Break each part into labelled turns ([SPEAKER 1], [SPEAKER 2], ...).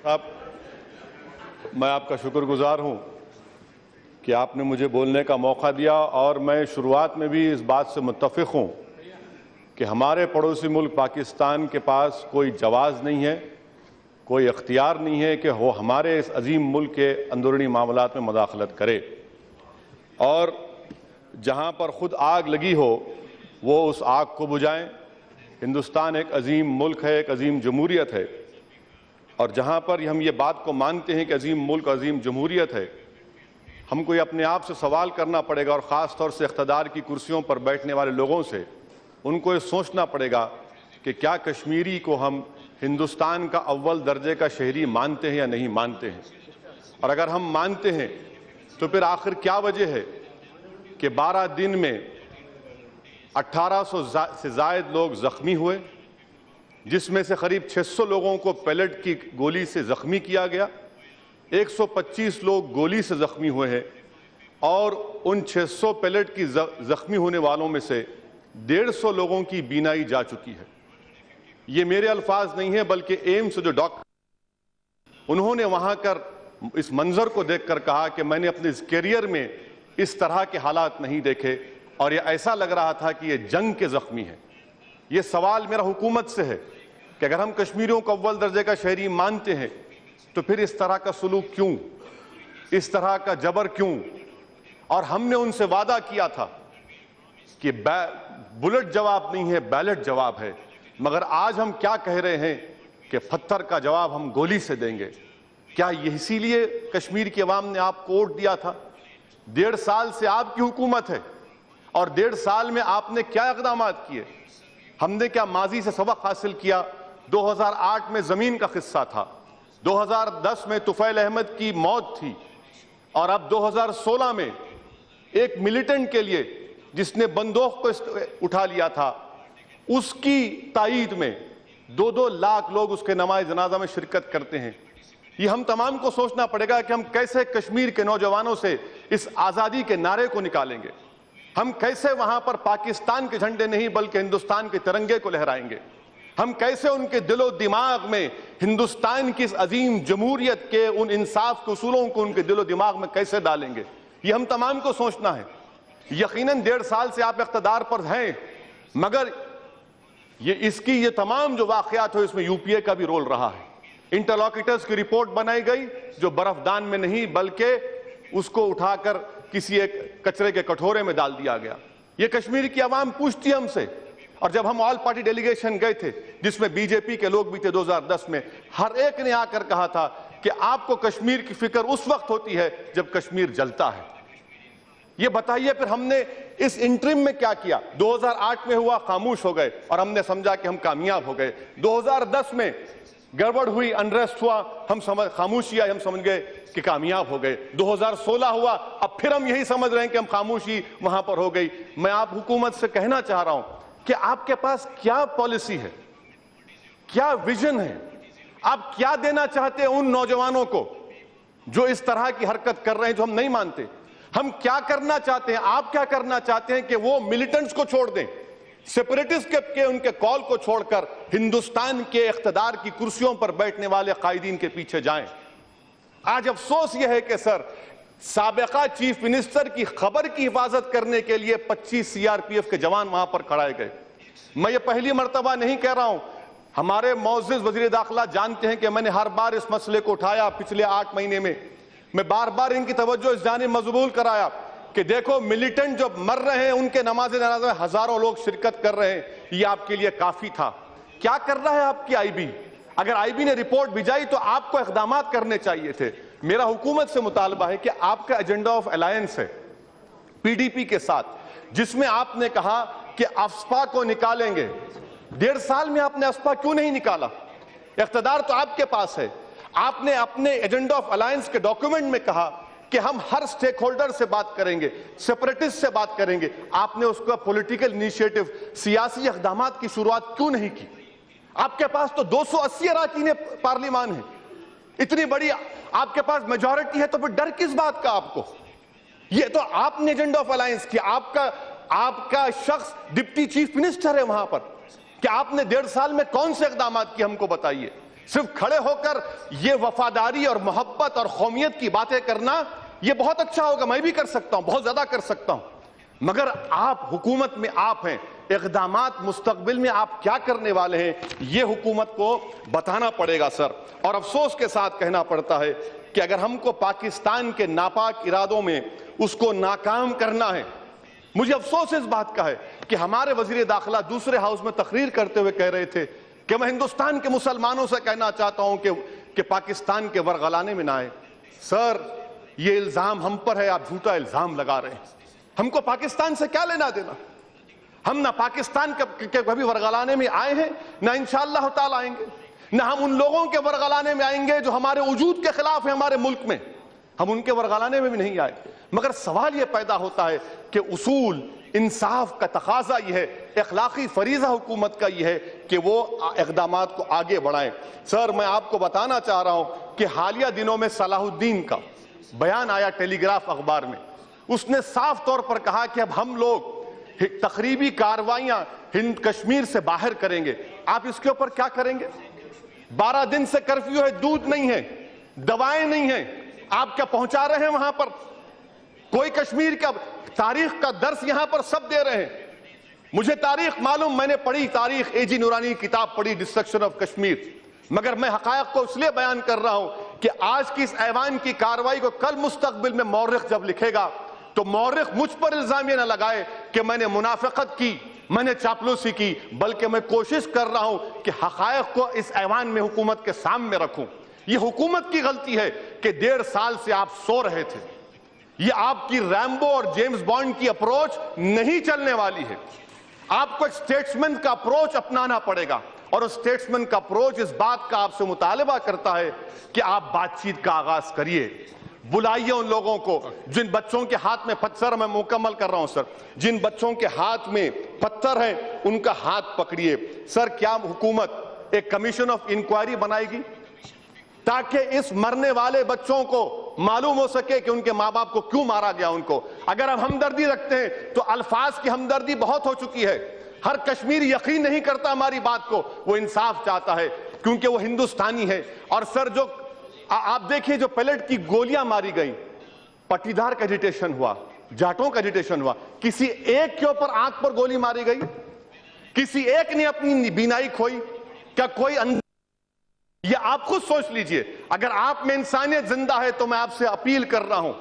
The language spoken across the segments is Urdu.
[SPEAKER 1] صاحب، میں آپ کا شکر گزار ہوں کہ آپ نے مجھے بولنے کا موقع دیا، اور میں شروعات میں بھی اس بات سے متفق ہوں کہ ہمارے پڑوسی ملک پاکستان کے پاس کوئی جواز نہیں ہے، کوئی اختیار نہیں ہے کہ وہ ہمارے اس عظیم ملک کے اندرونی معاملات میں مداخلت کرے، اور جہاں پر خود آگ لگی ہو وہ اس آگ کو بجھائیں۔ ہندوستان ایک عظیم ملک ہے، ایک عظیم جمہوریت ہے، اور جہاں پر ہم یہ بات کو مانتے ہیں کہ عظیم ملک عظیم جمہوریت ہے، ہم کو یہ اپنے آپ سے سوال کرنا پڑے گا، اور خاص طور سے اقتدار کی کرسیوں پر بیٹھنے والے لوگوں سے ان کو یہ سوچنا پڑے گا کہ کیا کشمیری کو ہم ہندوستان کا اول درجے کا شہری مانتے ہیں یا نہیں مانتے ہیں، اور اگر ہم مانتے ہیں تو پھر آخر کیا وجہ ہے کہ 12 دن میں 1800 سے زائد لوگ زخمی ہوئے، جس میں سے قریب 600 لوگوں کو پیلٹ کی گولی سے زخمی کیا گیا، 125 لوگ گولی سے زخمی ہوئے ہیں، اور ان 600 پیلٹ کی زخمی ہونے والوں میں سے 150 لوگوں کی بینائی جا چکی ہے۔ یہ میرے الفاظ نہیں ہیں، بلکہ ایمس جو ڈاکٹر انہوں نے وہاں کر اس منظر کو دیکھ کر کہا کہ میں نے اپنے کیریئر میں اس طرح کے حالات نہیں دیکھے، اور یہ ایسا لگ رہا تھا کہ یہ جنگ کے زخمی ہیں۔ یہ سوال میرا حکومت سے ہے کہ اگر ہم کشمیریوں کو اول درجے کا شہری مانتے ہیں تو پھر اس طرح کا سلوک کیوں، اس طرح کا جبر کیوں؟ اور ہم نے ان سے وعدہ کیا تھا کہ بلٹ جواب نہیں ہے، بیلٹ جواب ہے، مگر آج ہم کیا کہہ رہے ہیں کہ پتھر کا جواب ہم گولی سے دیں گے۔ کیا یہ اسی لیے کشمیر کی عوام نے آپ کو ووٹ دیا تھا؟ 1.5 سال سے آپ کی حکومت ہے، اور 1.5 سال میں آپ نے کیا اقدامات کیے؟ ہم نے کیا ماضی سے سبق حاصل کیا؟ 2008 میں زمین کا قصہ تھا، 2010 میں طفیل احمد کی موت تھی، اور اب 2016 میں ایک ملیٹنٹ کے لیے جس نے بندوق کو اٹھا لیا تھا، اس کی تائید میں 2 لاکھ لوگ اس کے نماز جنازہ میں شرکت کرتے ہیں۔ یہ ہم تمام کو سوچنا پڑے گا کہ ہم کیسے کشمیر کے نوجوانوں سے اس آزادی کے نعرے کو نکالیں گے، ہم کیسے وہاں پر پاکستان کے جھنڈے نہیں بلکہ ہندوستان کے ترنگے کو لہرائیں گے، ہم کیسے ان کے دل و دماغ میں ہندوستان کی اس عظیم جمہوریت کے ان انصاف کے اصولوں کو ان کے دل و دماغ میں کیسے ڈالیں گے، یہ ہم تمام کو سوچنا ہے۔ یقیناً 1.5 سال سے آپ اقتدار پر ہیں، مگر یہ تمام جو واقعات ہو اس میں یو پی اے کا بھی رول رہا ہے۔ انٹرلاکیٹرز کی رپورٹ بنائی گئی جو برفدان میں نہیں بلکہ اس کو اٹھا کر کسی ایک کچرے کے کٹورے میں ڈال دیا گیا۔ یہ کشمیر کی عوام پوچھتی ہم سے، اور جب ہم آل پارٹی ڈیلیگیشن گئے تھے جس میں بی جے پی کے لوگ بھی تھے 2010 میں، ہر ایک نے آ کر کہا تھا کہ آپ کو کشمیر کی فکر اس وقت ہوتی ہے جب کشمیر جلتا ہے۔ یہ بتائیے پھر ہم نے اس انٹرم میں کیا کیا؟ 2008 میں ہوا، خاموش ہو گئے اور ہم نے سمجھا کہ ہم کامیاب ہو گئے۔ 2010 میں گڑبڑ ہوئی، انریسٹ ہوا، خاموشی آئی، ہم سمجھ گئے کہ کامیاب ہو گئے۔ 2016 ہوا، اب پھر ہم یہی سمجھ رہے ہیں کہ ہم خاموشی وہاں پر ہو گئی۔ میں آپ حکومت سے کہنا چاہ رہا ہوں کہ آپ کے پاس کیا پالیسی ہے، کیا ویژن ہے، آپ کیا دینا چاہتے ہیں ان نوجوانوں کو جو اس طرح کی حرکت کر رہے ہیں جو ہم نہیں مانتے؟ ہم کیا کرنا چاہتے ہیں، آپ کیا کرنا چاہتے ہیں کہ وہ ملیٹنٹس کو چھوڑ دیں، سیپریٹسٹ کے ان کے کال کو چھوڑ کر ہندوستان کے اقتدار کی کرسیوں پر بیٹھنے والے قائدین کے پیچھے جائیں؟ آج افسوس یہ ہے کہ سر، سابقہ چیف منسٹر کی خبر کی حفاظت کرنے کے لیے 25 سی آر پی ایف کے جوان وہاں پر کھڑائے گئے۔ میں یہ پہلی مرتبہ نہیں کہہ رہا ہوں، ہمارے معزز وزیر داخلہ جانتے ہیں کہ میں نے ہر بار اس مسئلے کو اٹھایا پچھلے 8 مہینے میں بار بار ان کی توجہ اس جانب مبذول کرایا کہ دیکھو ملیٹنٹ جو مر رہے ہیں ان کے نماز جنازہ میں ہزاروں لوگ شرکت کر رہے ہیں، یہ آپ کے لیے کافی تھا۔ کیا کر رہا ہے آپ کی آئی بی؟ اگر آئی بی نے رپورٹ بھیجائی تو آپ کو اقدامات کرنے چاہیے تھے۔ میرا حکومت سے مطالبہ ہے کہ آپ کا ایجنڈا آف الائنس ہے پی ڈی پی کے ساتھ، جس میں آپ نے کہا کہ افسپا کو نکالیں گے۔ 1.5 سال میں آپ نے افسپا کیوں نہیں نکالا؟ اقتدار تو آپ کے پاس ہے۔ آپ نے اپنے ایجنڈا آف الائنس کے ڈاکیومنٹ میں کہا کہ ہم ہر سٹیک ہولڈر سے بات کریں گے، سیپریٹسٹ سے بات کریں گے۔ آپ نے اس کا پولیٹیکل انیشیٹو، سیاسی اقدامات کی شروعات کیوں نہیں کی؟ آپ کے پاس تو 280 اراکین پارلیمان ہے، اتنی بڑی آپ کے پاس میجورٹی ہے، تو پھر ڈر کس بات کا آپ کو؟ یہ تو آپ نے ایجنڈا آف الائنس کیا، آپ کا شخص ڈپٹی چیف منسٹر ہے وہاں پر، کہ آپ نے 1.5 سال میں کون سے اقدامات کیے ہم کو بتائیے۔ صرف کھڑے ہو کر یہ وفاداری اور محبت اور قومیت کی باتیں کرنا یہ بہت اچھا ہوگا، میں بھی کر سکتا ہوں، بہت زیادہ کر سکتا ہوں، مگر آپ حکومت میں آپ ہیں، اقدامات مستقبل میں آپ کیا کرنے والے ہیں یہ حکومت کو بتانا پڑے گا سر۔ اور افسوس کے ساتھ کہنا پڑتا ہے کہ اگر ہم کو پاکستان کے ناپاک ارادوں میں اس کو ناکام کرنا ہے، مجھے افسوس اس بات کا ہے کہ ہمارے وزیر داخلہ دوسرے ہاؤس میں تقریر کرتے ہوئے کہہ رہے تھے کہ میں ہندوستان کے مسلمانوں سے کہنا چاہتا ہوں کہ پاکستان کے ورغلانے میں نہ آئے۔ سر، یہ الزام ہم پر ہے، آپ جھوٹا الزام لگا رہے ہیں۔ ہم کو پاکستان سے کیا لینا دینا؟ ہم نہ پاکستان کے کبھی ورغلانے میں آئے ہیں، نہ انشاءاللہ تعالی آئیں گے، نہ ہم ان لوگوں کے ورغلانے میں آئیں گے جو ہمارے وجود کے خلاف ہیں ہمارے ملک میں، ہم ان کے ورغلانے میں بھی نہیں آئے۔ مگر سوال یہ پیدا ہوتا ہے کہ اصول انصاف کا تقاضا یہ ہے، اخلاقی فریضہ حکومت کا یہ ہے کہ وہ اقدامات کو آگے بڑھائیں۔ سر، میں آپ کو بتانا چاہ رہا ہوں کہ حالیہ دنوں میں صلاح الدین کا بیان آیا ٹیلی گراف اخبار میں، اس نے صاف طور پر کہا کہ اب ہم لوگ تخریبی کارروائیاں ہند کشمیر سے باہر کریں گے۔ آپ اس کے اوپر کیا کریں گے؟ 12 دن سے کرفیو ہے، دودھ نہیں ہے، دوائیں نہیں ہیں، آپ کیا پہنچا رہے ہیں وہاں پر؟ کوئی کشمیر کا تاریخ کا درس یہاں پر سب دے رہے ہیں۔ مجھے تاریخ معلوم، میں نے پڑھی تاریخ، اے جی نورانی کی کتاب پڑھی ڈسٹرکشن آف کشمیر، مگر میں حقائق کو اس لیے بیان کر رہا ہوں کہ آج کی اس ایوان کی کارروائی کو کل مستقبل میں مورخ جب لکھے گا تو مورخ مجھ پر الزام یہ نہ لگائے کہ میں نے منافقت کی، میں نے چاپلوسی کی، بلکہ میں کوشش کر رہا ہوں کہ حقائق کو اس ایوان میں حکومت کے سامنے رکھوں۔ یہ حکومت کی غلطی ہے کہ 1.5 سال سے آپ سو رہے تھے۔ یہ آپ کی ریمبو اور جیمز بانڈ کی اپروچ نہیں چلنے والی ہے۔ آپ کو ایک سٹیٹسمن کا اپروچ اپنانا پڑے گا، اور اس سٹیٹسمن کا اپروچ اس بات کا آپ سے مطالبہ کرتا ہے کہ آپ بات چیت کا آغاز کریے، بلائیے ان لوگوں کو جن بچوں کے ہاتھ میں پتھر، میں مکمل کر رہا ہوں سر، جن بچوں کے ہاتھ میں پتھر ہیں ان کا ہاتھ پکڑیے۔ سر، کیا حکومت ایک کمیشن آف انکوائری بنائے گی تاکہ اس مرنے والے بچوں کو معلوم ہو سکے کہ ان کے ماں باپ کو کیوں مارا گیا ان کو؟ اگر ہم ہمدردی رکھتے ہیں تو الفاظ کی ہمدردی بہت ہو چکی ہے، ہر کشمیری یقین نہیں کرتا ہماری بات کو، وہ انصاف چاہتا ہے کیونکہ وہ ہندوستانی ہے۔ اور سر، جو آپ دیکھیے جو پیلٹ کی گولیاں ماری گئیں، پٹیدار کا ایجیٹیشن ہوا، جاٹوں کا ایجیٹیشن ہوا، کسی ایک کے اوپر آنکھ پر گولی ماری گئی؟ کسی ایک نے اپنی بینائی کھوئی؟ کیا کوئی یہ آپ خود سوچ لیجئے۔ اگر آپ میں انسانیت زندہ ہے تو میں آپ سے اپیل کر رہا ہوں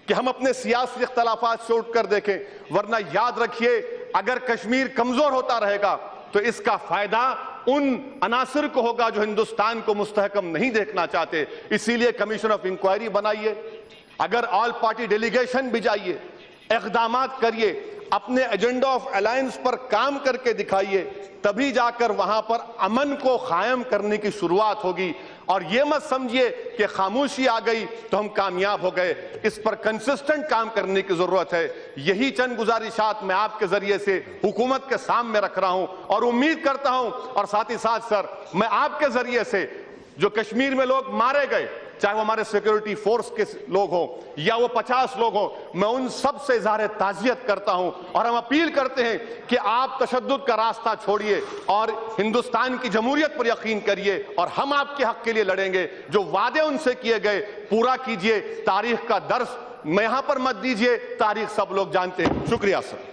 [SPEAKER 1] کہ ہم اپنے سیاسی اختلافات سے اٹھ کر دیکھیں، ورنہ یاد رکھیے اگر کشمیر کمزور ہوتا رہے گا تو اس کا فائدہ ان عناصر کو ہوگا جو ہندوستان کو مستحکم نہیں دیکھنا چاہتے۔ اسی لیے کمیشن آف انکوائری بنائیے، اگر آل پارٹی ڈیلیگیشن بھی جائیے، اقدامات کریے، اپنے ایجنڈا آف الائنس پر کام کر کے دکھائیے، تبھی جا کر وہاں پر امن کو قائم کرنے کی شروعات ہوگی۔ اور یہ مت سمجھیے کہ خاموشی آ گئی تو ہم کامیاب ہو گئے، اس پر کنسسٹنٹ کام کرنے کی ضرورت ہے۔ یہی چند گزارشات میں آپ کے ذریعے سے حکومت کے سامنے رکھ رہا ہوں، اور امید کرتا ہوں، اور ساتھ ہی ساتھ سر میں آپ کے ذریعے سے جو کشمیر میں لوگ مارے گئے، چاہے وہ ہمارے سیکیورٹی فورس کے لوگ ہوں یا وہ 50 لوگ ہوں، میں ان سب سے اظہار تعزیت کرتا ہوں، اور ہم اپیل کرتے ہیں کہ آپ تشدد کا راستہ چھوڑیے اور ہندوستان کی جمہوریت پر یقین کریے، اور ہم آپ کے حق کے لیے لڑیں گے۔ جو وعدے ان سے کیے گئے پورا کیجئے، تاریخ کا درس میں یہاں پر مت دیجئے، تاریخ سب لوگ جانتے ہیں۔ شکریہ سر۔